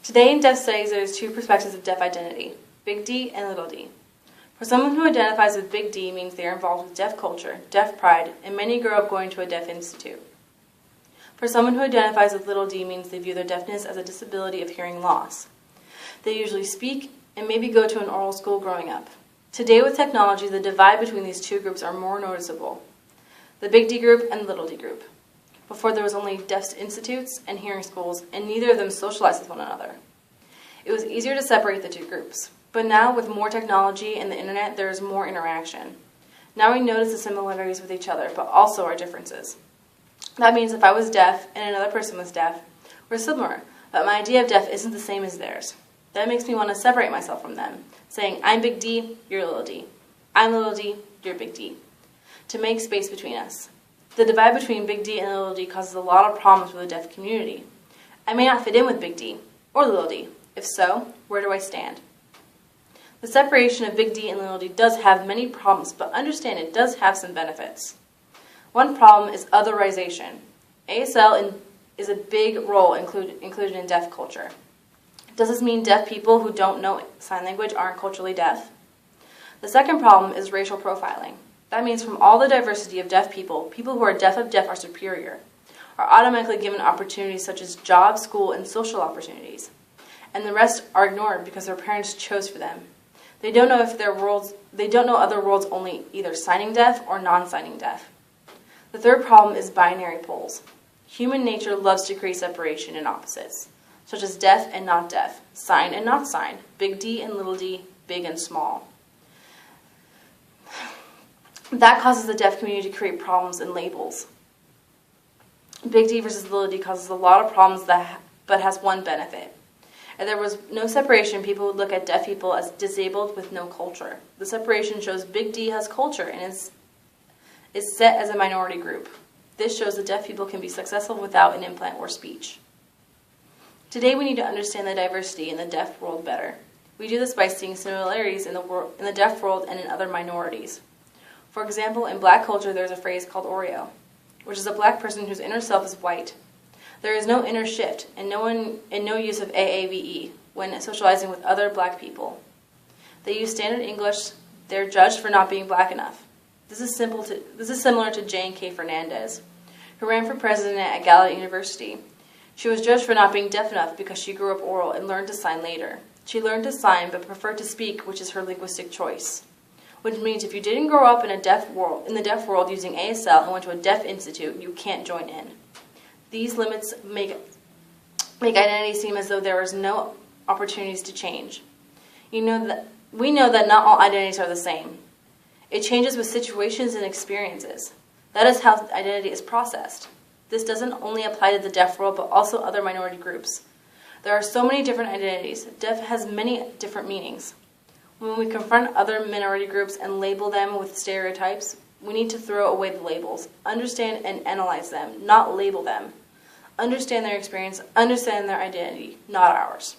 Today in deaf studies, there are two perspectives of deaf identity, big D and little d. For someone who identifies with big D means they are involved with deaf culture, deaf pride, and many grow up going to a deaf institute. For someone who identifies with little d means they view their deafness as a disability of hearing loss. They usually speak and maybe go to an oral school growing up. Today with technology, the divide between these two groups are more noticeable. The big D group and the little d group. Before there was only deaf institutes and hearing schools, and neither of them socialized with one another. It was easier to separate the two groups. But now, with more technology and the internet, there is more interaction. Now we notice the similarities with each other, but also our differences. That means if I was deaf and another person was deaf, we're similar, but my idea of deaf isn't the same as theirs. That makes me want to separate myself from them, saying, I'm big D, you're little d. I'm little d, you're big D, to make space between us. The divide between big D and little d causes a lot of problems for the deaf community. I may not fit in with big D or little d. If so, where do I stand? The separation of big D and little d does have many problems, but understand it does have some benefits. One problem is otherization. ASL is a big role included in deaf culture. Does this mean deaf people who don't know sign language aren't culturally deaf? The second problem is racial profiling. That means from all the diversity of deaf people, people who are deaf of deaf are superior, are automatically given opportunities such as job, school, and social opportunities. And the rest are ignored because their parents chose for them. They don't know other worlds only either signing deaf or non-signing deaf. The third problem is binary poles. Human nature loves to create separation in opposites, such as deaf and not deaf, sign and not sign, big D and little d, big and small. That causes the deaf community to create problems and labels. Big D versus little d causes a lot of problems but has one benefit. If there was no separation, people would look at deaf people as disabled with no culture. The separation shows big D has culture and is set as a minority group. This shows that deaf people can be successful without an implant or speech. Today we need to understand the diversity in the deaf world better. We do this by seeing similarities in the deaf world and in other minorities. For example, in black culture there is a phrase called Oreo, which is a black person whose inner self is white. There is no inner shift and no use of AAVE when socializing with other black people. They use standard English. They're judged for not being black enough. This is similar to Jane K. Fernandez, who ran for president at Gallaudet University. She was judged for not being deaf enough because she grew up oral and learned to sign later. She learned to sign but preferred to speak, which is her linguistic choice. Which means if you didn't grow up in the deaf world using ASL and went to a deaf institute, you can't join in. These limits make identity seem as though there is no opportunities to change. We know that not all identities are the same. It changes with situations and experiences. That is how identity is processed. This doesn't only apply to the deaf world, but also other minority groups. There are so many different identities. Deaf has many different meanings. When we confront other minority groups and label them with stereotypes, we need to throw away the labels, understand and analyze them, not label them. Understand their experience, understand their identity, not ours.